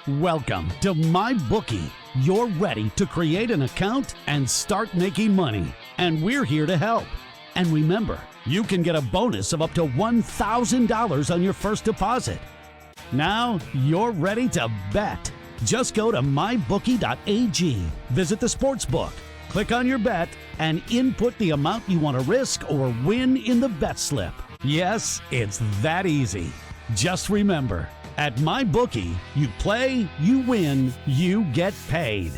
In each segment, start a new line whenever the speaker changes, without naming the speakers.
Welcome to MyBookie. You're ready to create an account and start making money, and we're here to help. And remember, you can get a bonus of up to $1,000 on your first deposit. Now you're ready to bet. Just go to mybookie.ag, visit the sportsbook, click on your bet, and input the amount you want to risk or win in the bet slip. Yes, it's that easy. Just remember, at MyBookie, you play, you win, you get paid.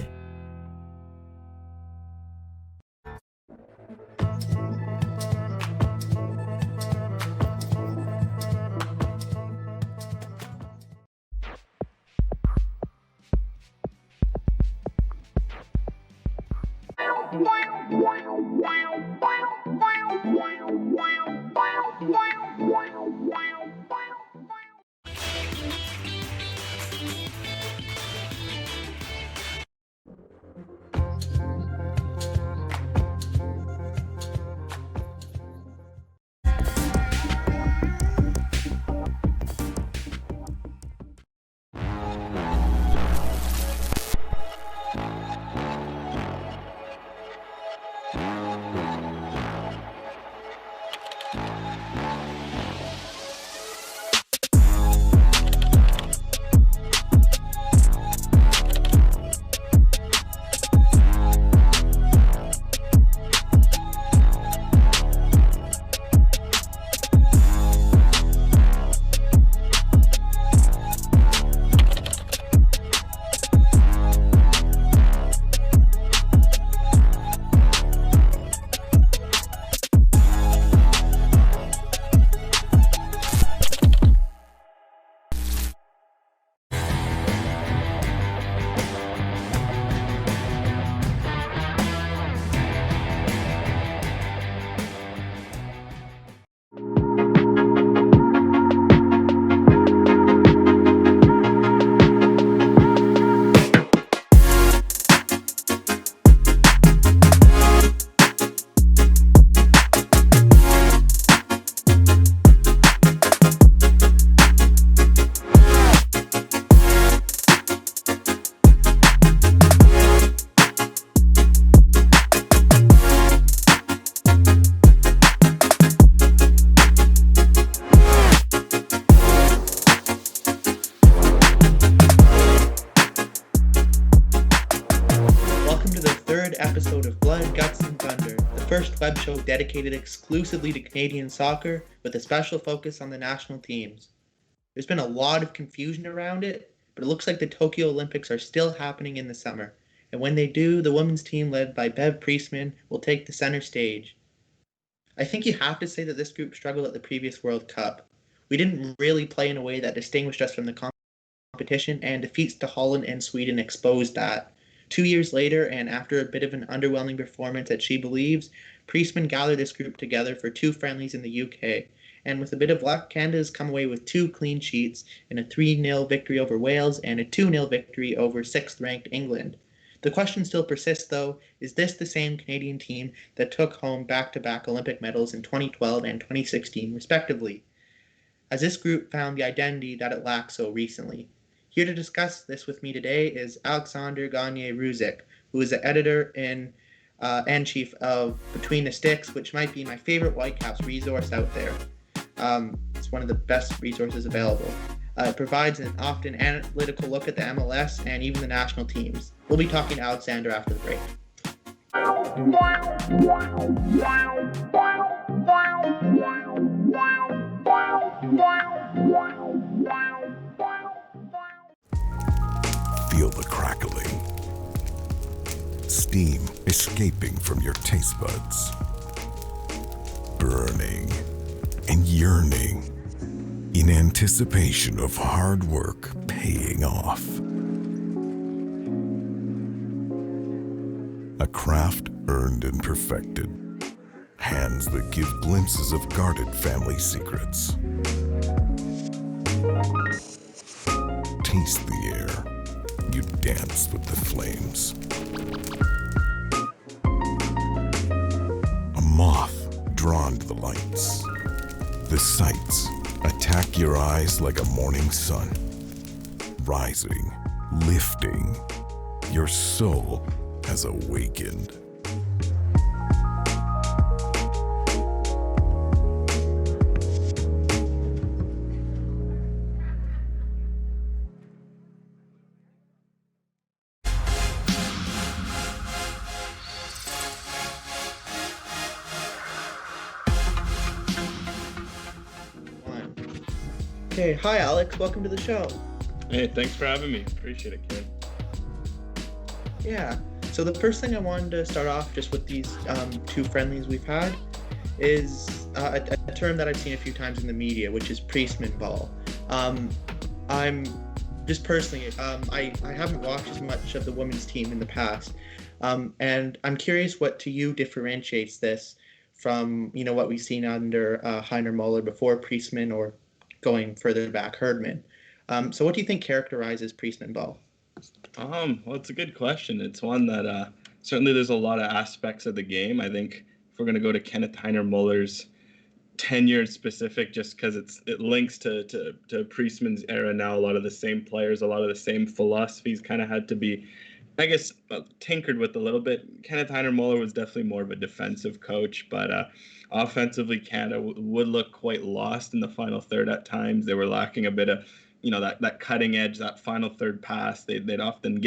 Episode of Blood, Guts, and Thunder, the first web show dedicated exclusively to Canadian soccer with a special focus on the national teams. There's been a lot of confusion around it, but it looks like the Tokyo Olympics are still happening in the summer, and when they do, the women's team led by Bev Priestman will take the center stage. I think you have to say that this group struggled at the previous World Cup. We didn't really play in a way that distinguished us from the competition, and defeats to Holland and Sweden exposed that. 2 years later, and after a bit of an underwhelming performance at She Believes, Priestman gathered this group together for 2 friendlies in the UK, and with a bit of luck, Canada has come away with 2 clean sheets in a 3-0 victory over Wales and a 2-0 victory over 6th-ranked England. The question still persists, though, is this the same Canadian team that took home back-to-back Olympic medals in 2012 and 2016, respectively? Has this group found the identity that it lacked so recently? Here to discuss this with me today is Alexandre Gangué-Ruzic, who is the editor and chief of Between the Sticks, which might be my favorite Whitecaps resource out there. It's one of the best resources available. It provides an often analytical look at the MLS and even the national teams. We'll be talking to Alexander after the break.
Feel the crackling, steam escaping from your taste buds, burning and yearning in anticipation of hard work paying off. A craft earned and perfected, hands that give glimpses of guarded family secrets. Taste the air. You dance with the flames. A moth drawn to the lights. The sights attack your eyes like a morning sun, rising lifting. Your soul has awakened.
Okay, hi Alex, welcome to the show.
Hey, thanks for having me. Appreciate it, kid.
Yeah, so the first thing I wanted to start off just with these two friendlies we've had is a term that I've seen a few times in the media, which is Priestman ball. I'm just personally, I haven't watched as much of the women's team in the past, and I'm curious what to you differentiates this from, what we've seen under Heiner Muller before Priestman or going further back, Herdman. So what do you think characterizes Priestman ball?
Well, it's a good question. It's one that certainly there's a lot of aspects of the game. I think if we're going to go to Kenneth Heiner Muller's tenure specific, just because it links to Priestman's era now, a lot of the same players, a lot of the same philosophies kind of had to be, I guess, tinkered with a little bit. Kenneth Heiner Muller was definitely more of a defensive coach, but offensively, Canada would look quite lost in the final third at times. They were lacking a bit of, that cutting edge, that final third pass. They'd often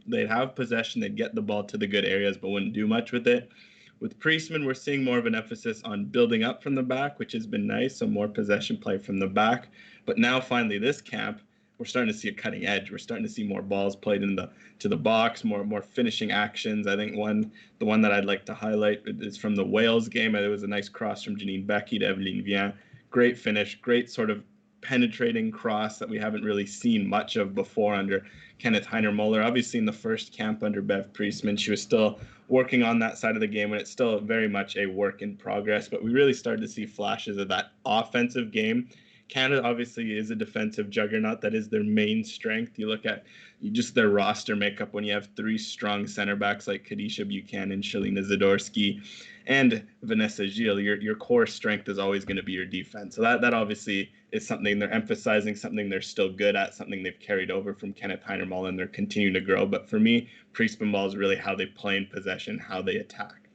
they'd have possession, they'd get the ball to the good areas, but wouldn't do much with it. With Priestman, we're seeing more of an emphasis on building up from the back, which has been nice, so more possession play from the back. But now, finally, this camp, we're starting to see a cutting edge. We're starting to see more balls played to the box, more finishing actions. I think the one that I'd like to highlight is from the Wales game. There was a nice cross from Janine Becky to Evelyne Vian. Great finish, great sort of penetrating cross that we haven't really seen much of before under Kenneth Heiner Muller. Obviously, in the first camp under Bev Priestman, she was still working on that side of the game, and it's still very much a work in progress. But we really started to see flashes of that offensive game. Canada obviously is a defensive juggernaut. That is their main strength. You look at just their roster makeup when you have three strong center backs like Kadisha Buchanan, Shalina Zadorsky, and Vanessa Gilles. Your core strength is always going to be your defense. So that obviously is something they're emphasizing, something they're still good at, something they've carried over from Kenneth Heiner Muller, and they're continuing to grow. But for me, Priestman ball is really how they play in possession, how they attack.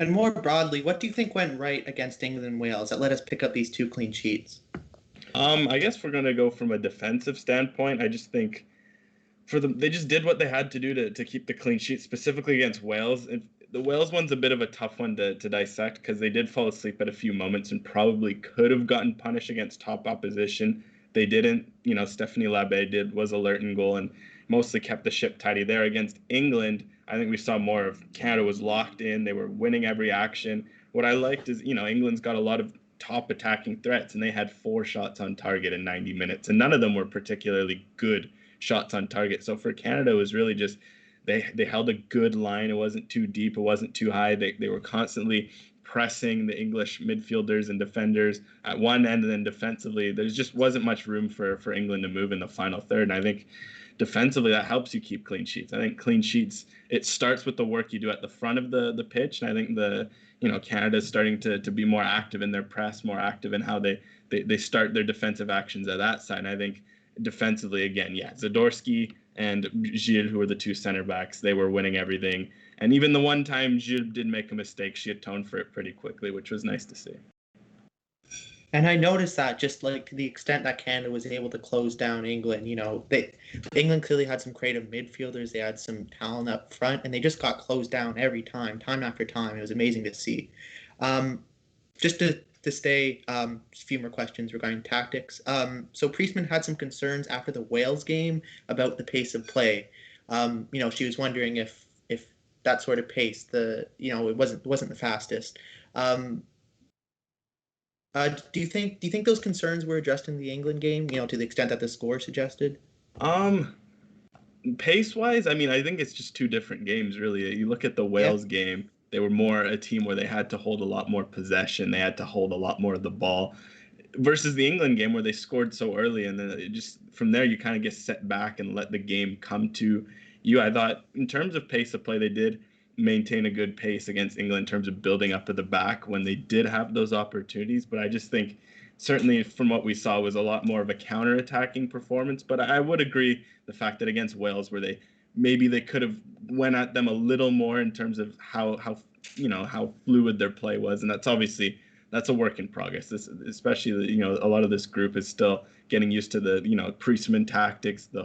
And more broadly, what do you think went right against England and Wales that let us pick up these two clean sheets?
I guess we're going to go from a defensive standpoint. I just think they just did what they had to do to keep the clean sheet, specifically against Wales. The Wales one's a bit of a tough one to dissect because they did fall asleep at a few moments and probably could have gotten punished against top opposition. They didn't. Stephanie Labbe was alert in goal and mostly kept the ship tidy there. Against England, I think we saw more of Canada was locked in. They were winning every action. What I liked is, England's got a lot of top attacking threats, and they had 4 shots on target in 90 minutes, and none of them were particularly good shots on target. So for Canada, it was really just they held a good line. It wasn't too deep. It wasn't too high. They were constantly pressing the English midfielders and defenders at one end, and then defensively, there just wasn't much room for England to move in the final third. And I think defensively, that helps you keep clean sheets. I think clean sheets, it starts with the work you do at the front of the pitch. And I think Canada's starting to be more active in their press, more active in how they start their defensive actions at that side. And I think defensively, again, Zadorsky and Gilles, who were the two center backs, they were winning everything. And even the one time Gilles did make a mistake, she atoned for it pretty quickly, which was nice to see.
And I noticed that just like to the extent that Canada was able to close down England, England clearly had some creative midfielders. They had some talent up front, and they just got closed down every time after time. It was amazing to see. Just to stay, a few more questions regarding tactics. So Priestman had some concerns after the Wales game about the pace of play. She was wondering if that sort of pace, it wasn't the fastest. Do you think those concerns were addressed in the England game? To the extent that the score suggested.
Pace-wise, I think it's just two different games, really. You look at the Wales game; they were more a team where they had to hold a lot more possession. They had to hold a lot more of the ball, versus the England game where they scored so early, and then it just from there you kind of get set back and let the game come to you. I thought in terms of pace of play, they did maintain a good pace against England in terms of building up to the back when they did have those opportunities. But I just think certainly from what we saw was a lot more of a counter-attacking performance. But I would agree the fact that against Wales, where they could have went at them a little more in terms of how fluid their play was, and that's a work in progress. This, especially, a lot of this group is still getting used to the Priestman tactics, the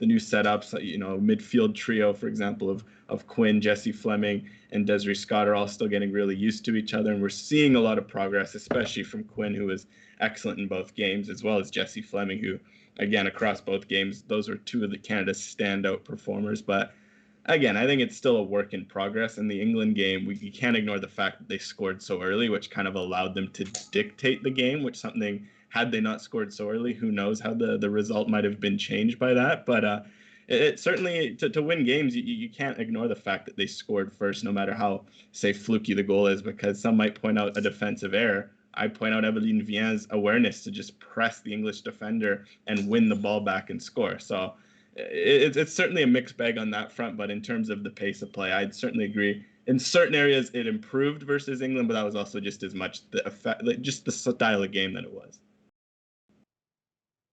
new setups. Midfield trio, for example, of Quinn, Jesse Fleming, and Desiree Scott are all still getting really used to each other, and we're seeing a lot of progress, especially from Quinn, who was excellent in both games, as well as Jesse Fleming, who, again, across both games, those are two of the Canada's standout performers. But again, I think it's still a work in progress. In the England game, you can't ignore the fact that they scored so early, which kind of allowed them to dictate the game, which something, had they not scored so early, who knows how the result might have been changed by that. But it certainly, to win games, you can't ignore the fact that they scored first, no matter how, say, fluky the goal is, because some might point out a defensive error. I point out Eveline Vian's awareness to just press the English defender and win the ball back and score. So it's certainly a mixed bag on that front, but in terms of the pace of play, I'd certainly agree. In certain areas, it improved versus England, but that was also just as much the effect, just the style of game that it was.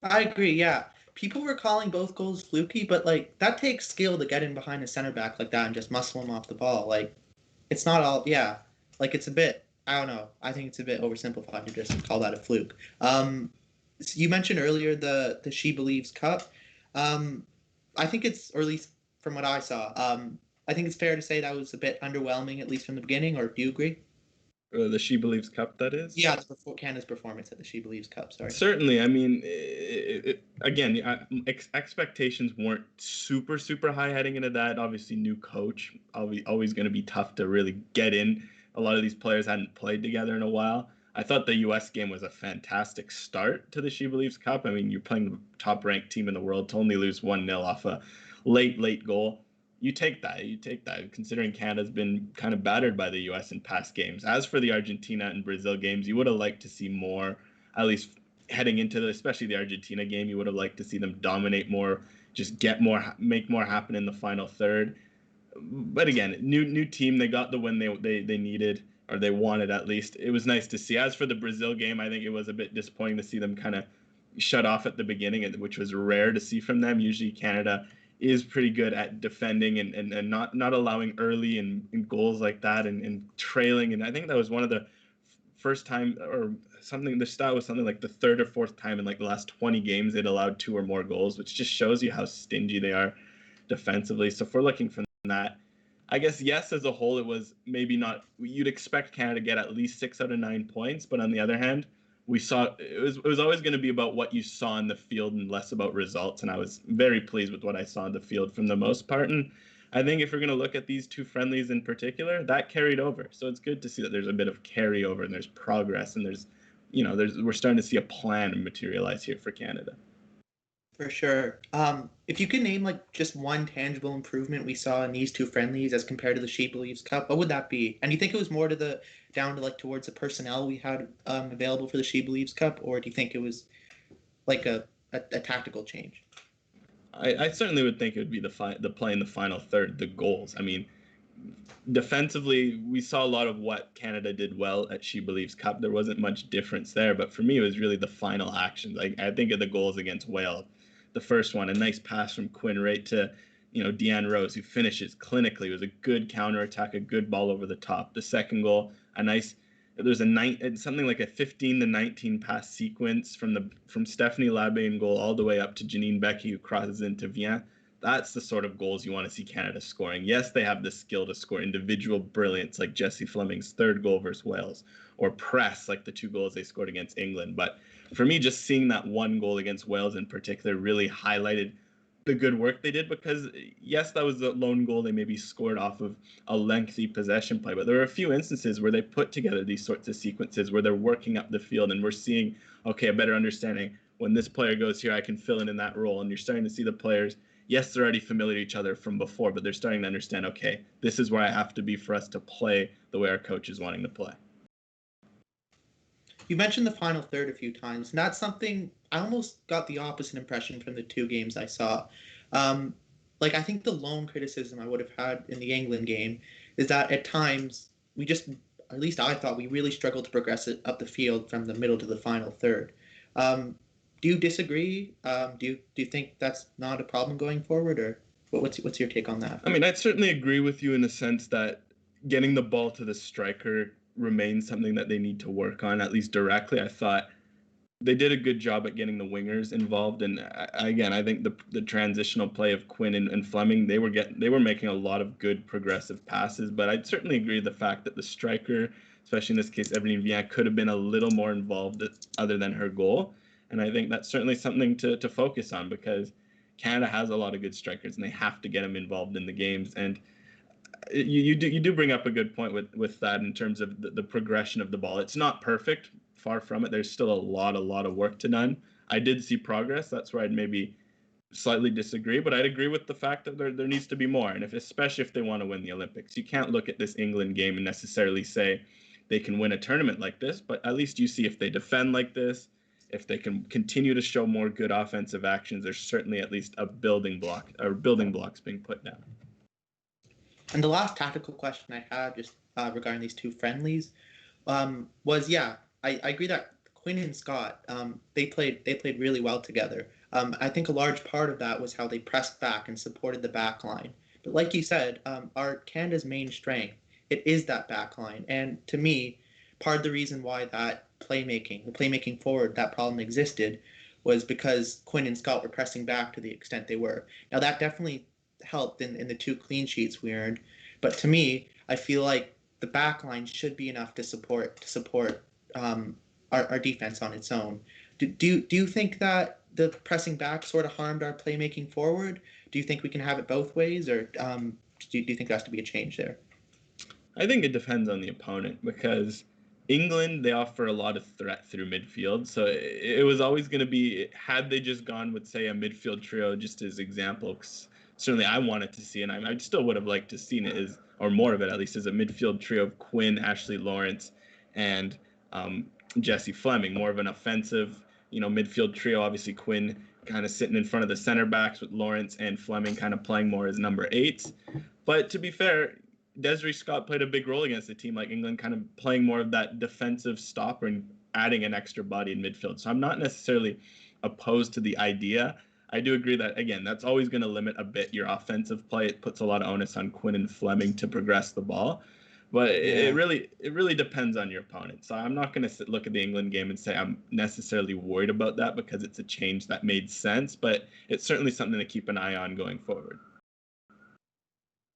I agree, yeah. People were calling both goals fluky, but that takes skill to get in behind a center back like that and just muscle him off the ball. It's not all, yeah. It's a bit, I don't know. I think it's a bit oversimplified to just call that a fluke. So you mentioned earlier the She Believes Cup. I think it's, or at least from what I saw, I think it's fair to say that was a bit underwhelming, at least from the beginning, or do you agree?
The She Believes Cup, that is?
Yeah, Canada's performance at the She Believes Cup, sorry.
Certainly. I mean, expectations weren't super, super high heading into that. Obviously, new coach, always going to be tough to really get in. A lot of these players hadn't played together in a while. I thought the U.S. game was a fantastic start to the She Believes Cup. I mean, you're playing the top-ranked team in the world to only lose 1-0 off a late goal. You take that, considering Canada's been kind of battered by the U.S. in past games. As for the Argentina and Brazil games, you would have liked to see more, at least heading into especially the Argentina game, you would have liked to see them dominate more, just make more happen in the final third. But again, new team, they got the win they needed, or they wanted at least. It was nice to see. As for the Brazil game, I think it was a bit disappointing to see them kind of shut off at the beginning, which was rare to see from them. Usually Canada is pretty good at defending and not allowing early and goals like that and trailing. And I think that was one of the first time, or something, the stat was something like the third or fourth time in the last 20 games they'd allowed 2 or more goals, which just shows you how stingy they are defensively. So if we're looking for that, I guess, yes, as a whole, it was maybe not, you'd expect Canada to get at least 6 out of 9 points, but on the other hand, we saw it was always going to be about what you saw in the field and less about results. And I was very pleased with what I saw in the field from the most part. And I think if we're going to look at these 2 friendlies in particular, that carried over. So it's good to see that there's a bit of carryover and there's progress and we're starting to see a plan materialize here for Canada.
For sure. If you could name just one tangible improvement we saw in these 2 friendlies as compared to the She Believes Cup, what would that be? And do you think it was more down to towards the personnel we had available for the She Believes Cup, or do you think it was a tactical change?
I certainly would think it would be the play in the final third, the goals. I mean, defensively, we saw a lot of what Canada did well at She Believes Cup. There wasn't much difference there, but for me, it was really the final actions. I think of the goals against Wales. The first one, a nice pass from Quinn right to, Deanne Rose, who finishes clinically. It was a good counterattack, a good ball over the top. The second goal, there's something like a 15 to 19 pass sequence from Stephanie Labbe in goal all the way up to Janine Becky, who crosses into Vian. That's the sort of goals you want to see Canada scoring. Yes, they have the skill to score individual brilliance like Jessie Fleming's 3rd goal versus Wales, or press like the 2 goals they scored against England. But for me, just seeing that 1 goal against Wales in particular really highlighted the good work they did, because yes, that was the lone goal they maybe scored off of a lengthy possession play, but there were a few instances where they put together these sorts of sequences where they're working up the field and we're seeing, okay, a better understanding. When this player goes here, I can fill in that role. And you're starting to see the players, yes, they're already familiar to each other from before, but they're starting to understand, okay, this is where I have to be for us to play the way our coach is wanting to play.
You mentioned the final third a few times, and that's something I almost got the opposite impression from the 2 games I saw. I think the lone criticism I would have had in the England game is that at times we just at least I thought we really struggled to progress it up the field from the middle to the final third. Do you disagree? Do you think that's not a problem going forward, or what's your take on that?
I mean, I'd certainly agree with you in the sense that getting the ball to the striker remains something that they need to work on, at least directly. I thought they did a good job at getting the wingers involved, and again, I think the transitional play of Quinn and Fleming, they were making a lot of good progressive passes. But I'd certainly agree with the fact that the striker, especially in this case, Evelyn Vian, could have been a little more involved other than her goal. And I think that's certainly something to focus on, because Canada has a lot of good strikers, and they have to get them involved in the games. And you do bring up a good point with that in terms of the progression of the ball. It's not perfect, far from it. There's still a lot of work to done. I did see progress. That's where I'd maybe slightly disagree, but I'd agree with the fact that there needs to be more. And especially if they want to win the Olympics, you can't look at this England game and necessarily say they can win a tournament like this, but at least you see if they defend like this, if they can continue to show more good offensive actions, there's certainly at least a building blocks being put down.
And the last tactical question I had, just regarding these two friendlies, was I agree that Quinn and Scott, they played really well together. I think a large part of that was how they pressed back and supported the back line. But like you said, our Canada's main strength, it is that back line. And to me, part of the reason why the playmaking forward, that problem existed, was because Quinn and Scott were pressing back to the extent they were. Now that definitely helped in the 2 clean sheets we earned, but to me, I feel like the back line should be enough to support our defense on its own. Do you think that the pressing back sort of harmed our playmaking forward? Do you think we can have it both ways, or do you think there has to be a change there?
I think it depends on the opponent, because England, they offer a lot of threat through midfield. So it was always going to be, had they just gone with, say, a midfield trio, just as examples, certainly I wanted to see, and I still would have liked to seen it, or more of it at least, as a midfield trio of Quinn, Ashley Lawrence, and Jessie Fleming, more of an offensive, midfield trio. Obviously, Quinn kind of sitting in front of the center backs, with Lawrence and Fleming kind of playing more as number 8s. But to be fair, Desiree Scott played a big role against a team like England, kind of playing more of that defensive stopper and adding an extra body in midfield. So I'm not necessarily opposed to the idea. I do agree that, again, that's always going to limit a bit your offensive play. It puts a lot of onus on Quinn and Fleming to progress the ball. But it really depends on your opponent. So I'm not going to look at the England game and say I'm necessarily worried about that, because it's a change that made sense. But it's certainly something to keep an eye on going forward.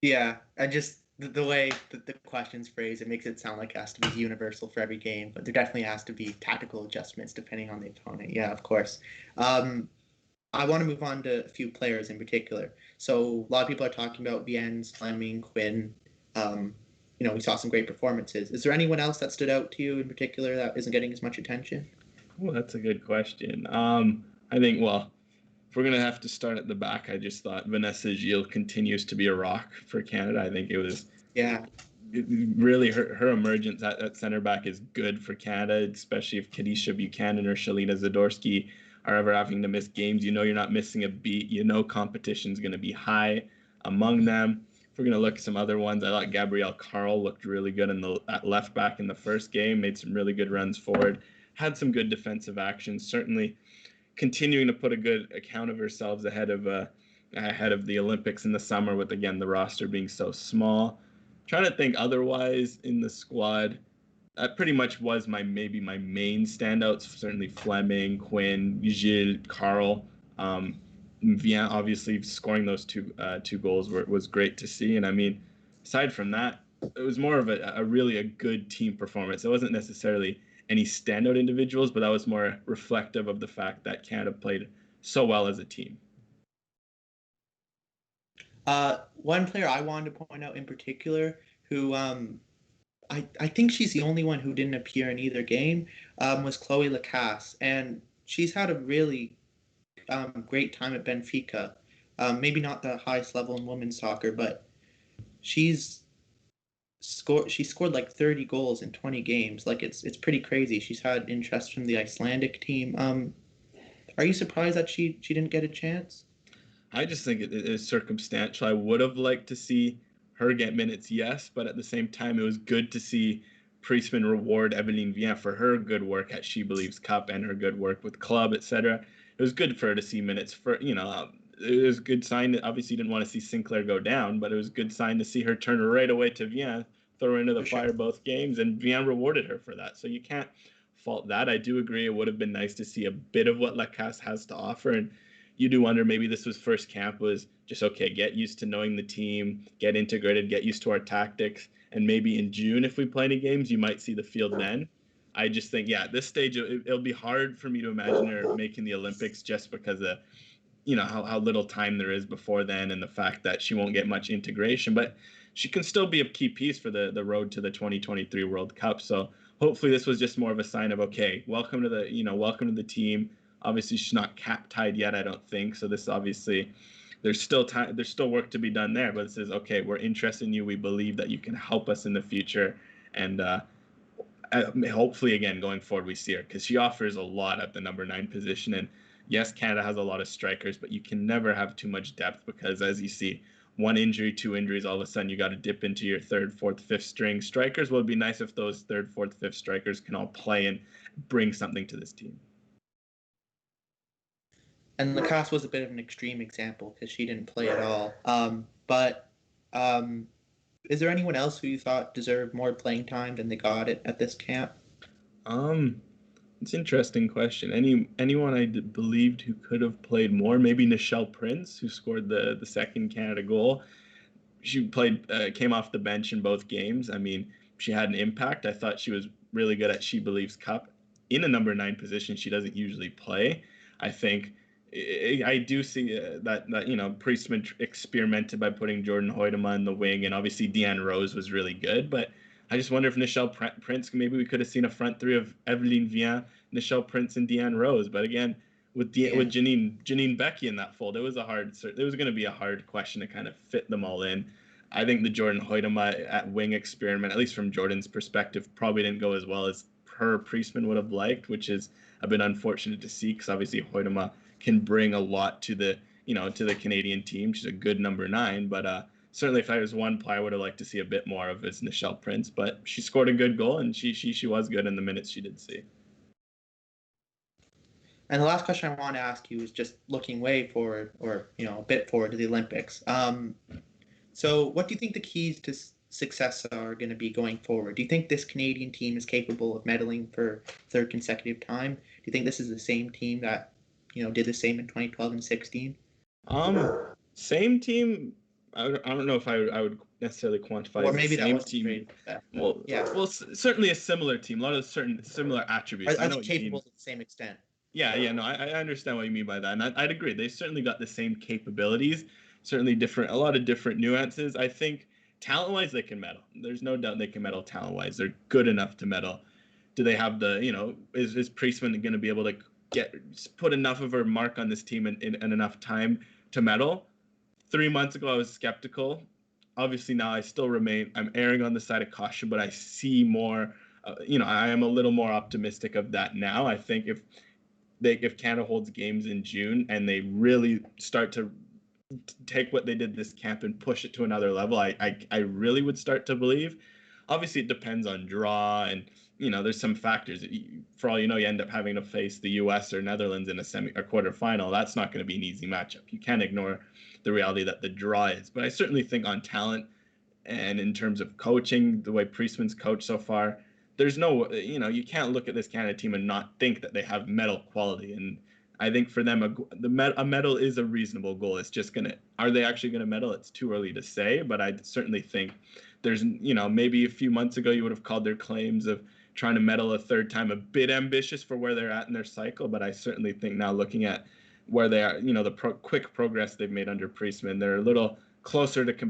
Yeah, I just, the way that the question's phrased, it makes it sound like it has to be universal for every game, but there definitely has to be tactical adjustments depending on the opponent. Yeah, of course. I want to move on to a few players in particular. So a lot of people are talking about Viens, Fleming, Quinn. We saw some great performances. Is there anyone else that stood out to you in particular that isn't getting as much attention?
Well, that's a good question. I think, if we're going to have to start at the back, I just thought Vanessa Gilles continues to be a rock for Canada. I think it was really her emergence at center back is good for Canada, especially if Kadisha Buchanan or Shalina Zadorsky are ever having to miss games. You're not missing a beat. Competition's going to be high among them. If we're going to look at some other ones, I thought Gabrielle Carl looked really good at left back in the first game, made some really good runs forward, had some good defensive actions, certainly continuing to put a good account of herself ahead of the Olympics in the summer, with, again, the roster being so small. Trying to think otherwise in the squad, that pretty much was my main standouts. Certainly Fleming, Quinn, Gilles, Carl. Vian obviously scoring those two goals was great to see. And I mean, aside from that, it was more of a really good team performance. It wasn't necessarily any standout individuals, but that was more reflective of the fact that Canada played so well as a team.
One player I wanted to point out in particular, who I think she's the only one who didn't appear in either game, was Chloe Lacasse, and she's had a really great time at Benfica. Maybe not the highest level in women's soccer, but she scored like 30 goals in 20 games. Like it's pretty crazy. She's had interest from the Icelandic team. Are you surprised that she didn't get a chance?
I just think it is circumstantial. I would have liked to see her get minutes, yes, but at the same time, it was good to see Priestman reward Eveline Viens for her good work at She Believes Cup and her good work with club, etc. It was good for her to see minutes for, it was a good sign. Obviously, you didn't want to see Sinclair go down, but it was a good sign to see her turn right away to Viens, throw her into the fire both games, and Viens rewarded her for that. So you can't fault that. I do agree it would have been nice to see a bit of what Lacasse has to offer, and you do wonder maybe this was first camp was just, okay, get used to knowing the team, get integrated, get used to our tactics, and maybe in June, if we play any games, you might see the field then. I just think, at this stage, it'll be hard for me to imagine her making the Olympics just because of how little time there is before then, and the fact that she won't get much integration, but she can still be a key piece for the road to the 2023 World Cup. So hopefully this was just more of a sign of, okay, welcome to the team. Obviously she's not cap tied yet, I don't think. So this obviously there's still time, there's still work to be done there, but it says, okay, we're interested in you. We believe that you can help us in the future. And hopefully again, going forward, we see her because she offers a lot at the number 9 position. And yes, Canada has a lot of strikers, but you can never have too much depth because, as you see, 1 injury, 2 injuries, all of a sudden you got to dip into your 3rd, 4th, 5th string strikers. Well, it'd be nice if those 3rd, 4th, 5th strikers can all play and bring something to this team.
And Lacasse was a bit of an extreme example because she didn't play at all. But is there anyone else who you thought deserved more playing time than they got it at this camp?
It's an interesting question. Anyone I believed who could have played more? Maybe Nichelle Prince, who scored the second Canada goal. She came off the bench in both games. I mean, she had an impact. I thought she was really good at She Believes Cup in a number 9 position. She doesn't usually play. I think I do see that Priestman experimented by putting Jordan Hoytema in the wing, and obviously Deanne Rose was really good, but I just wonder if Nichelle Prince, maybe we could have seen a front 3 of Eveline Viens, Nichelle Prince, and Deanne Rose. But again, with Janine Becky in that fold, it was going to be a hard question to kind of fit them all in. I think the Jordan Hoytema at wing experiment, at least from Jordan's perspective, probably didn't go as well as her Priestman would have liked, which is a bit unfortunate to see because obviously Hoytema can bring a lot to the Canadian team. She's a good number 9, but certainly if I was one player I would have liked to see a bit more of is Nichelle Prince, but she scored a good goal and she was good in the minutes she did see.
And the last question I want to ask you is just looking way forward, or a bit forward to the Olympics. So what do you think the keys to success are going to be going forward? Do you think this Canadian team is capable of medaling for 3rd consecutive time? Do you think this is the same team that did the same in 2012 and 16?
Same team. I don't know if I would necessarily quantify
or maybe
the same
that was
team.
Well,
certainly a similar team. A lot of certain similar attributes.
Are they capable to the same extent?
No, I understand what you mean by that, and I'd agree. They certainly got the same capabilities. Certainly a lot of different nuances. I think talent-wise they can medal. There's no doubt they can medal talent-wise. They're good enough to medal. Do they have is Priestman going to be able to put enough of her mark on this team in enough time to medal? 3 months ago, I was skeptical. Obviously, now I'm erring on the side of caution, but I see more, I am a little more optimistic of that now. I think if Canada holds games in June and they really start to take what they did this camp and push it to another level, I really would start to believe. Obviously, it depends on draw and, there's some factors. For all you end up having to face the U.S. or Netherlands in a quarterfinal. That's not going to be an easy matchup. You can't ignore the reality that the draw is. But I certainly think on talent and in terms of coaching, the way Priestman's coached so far, there's no, you can't look at this Canada team and not think that they have medal quality. And I think for them, a medal is a reasonable goal. It's just are they actually going to medal? It's too early to say, but I certainly think there's, maybe a few months ago you would have called their claims of trying to medal a 3rd time a bit ambitious for where they're at in their cycle. But I certainly think now looking at where they are, the quick progress they've made under Priestman, they're a little closer to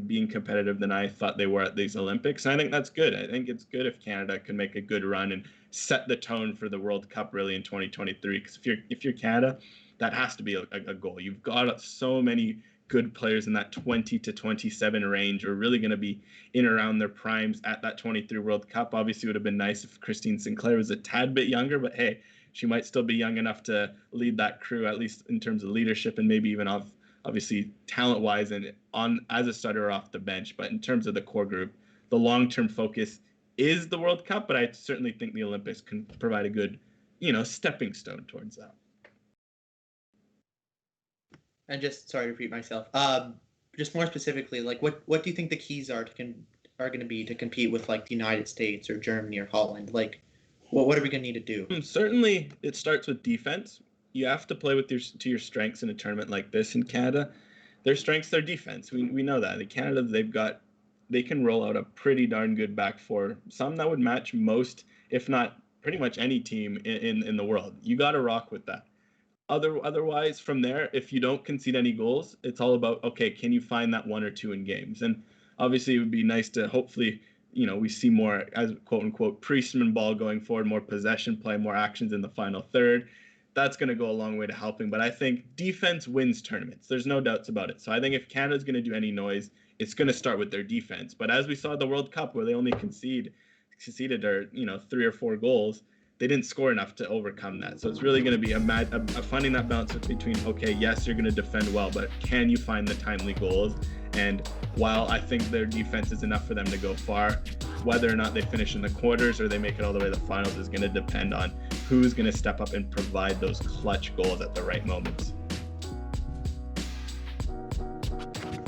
being competitive than I thought they were at these Olympics. And I think that's good. I think it's good if Canada can make a good run and set the tone for the World Cup really in 2023. Because if you're Canada, that has to be a goal. You've got so many good players in that 20 to 27 range are really going to be in around their primes at that 23 World Cup. Obviously, it would have been nice if Christine Sinclair was a tad bit younger, but hey, she might still be young enough to lead that crew, at least in terms of leadership and maybe even obviously talent-wise and as a starter off the bench. But in terms of the core group, the long-term focus is the World Cup, but I certainly think the Olympics can provide a good, stepping stone towards that.
And just, sorry to repeat myself, just more specifically, like what do you think the keys are going to be to compete with like the United States or Germany or Holland? Like, what are we going to need to do?
Certainly, it starts with defense. You have to play to your strengths in a tournament like this in Canada. Their strengths, their defense. We know that. In Canada, they can roll out a pretty darn good back four. Some that would match most, if not pretty much any team in the world. You got to rock with that. Otherwise, from there, if you don't concede any goals, it's all about, okay, can you find that one or two in games? And obviously, it would be nice to hopefully, we see more, as quote unquote, Priestman ball going forward, more possession play, more actions in the final third. That's going to go a long way to helping. But I think defense wins tournaments. There's no doubts about it. So I think if Canada's going to do any noise, it's going to start with their defense. But as we saw at the World Cup, where they only conceded 3 or 4 goals, they didn't score enough to overcome that. So it's really going to be a finding that balance between, okay, yes, you're going to defend well, but can you find the timely goals? And while I think their defense is enough for them to go far, whether or not they finish in the quarters or they make it all the way to the finals is going to depend on who's going to step up and provide those clutch goals at the right moments.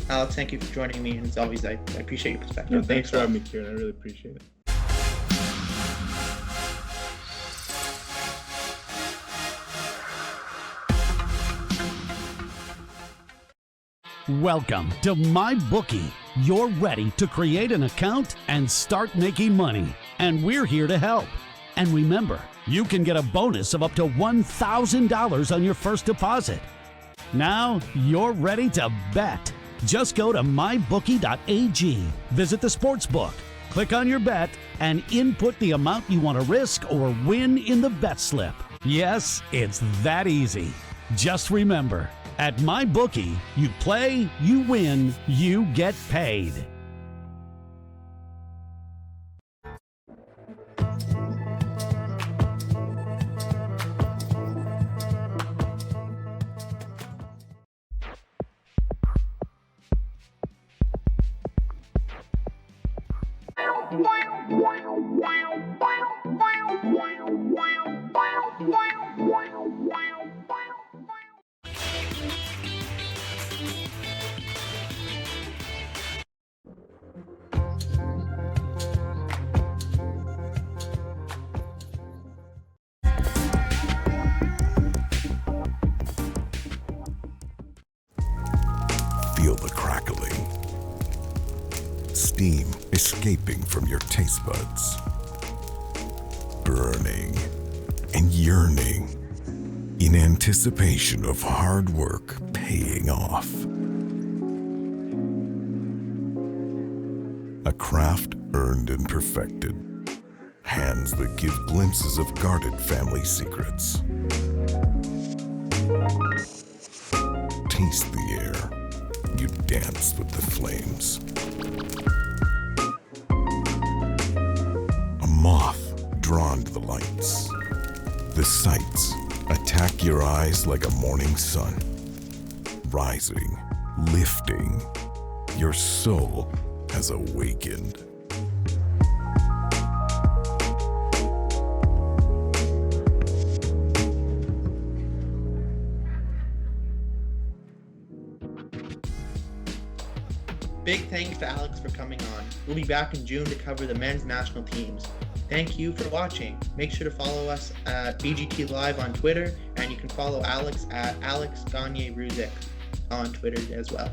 Alex, thank you for joining me. And as always, I appreciate your perspective.
Yeah, thanks for having me, Keiran. I really appreciate it.
Welcome to MyBookie. You're ready to create an account and start making money, and we're here to help. And remember, you can get a bonus of up to $1,000 on your first deposit. Now you're ready to bet. Just go to mybookie.ag, visit the sportsbook, click on your bet, and input the amount you want to risk or win in the bet slip. Yes, it's that easy. Just remember, at MyBookie, you play, you win, you get paid.
Feel the crackling, steam escaping from your taste buds, burning and yearning in anticipation of hard work paying off. A craft earned and perfected, hands that give glimpses of guarded family secrets. Taste the air. You dance with the flames. A moth drawn to the lights. The sights attack your eyes like a morning sun. Rising, lifting, your soul has awakened.
Big thanks to Alex for coming on. We'll be back in June to cover the men's national teams. Thank you for watching. Make sure to follow us at BGT Live on Twitter, and you can follow Alex at Alexandre Gangué-Ruzic on Twitter as well.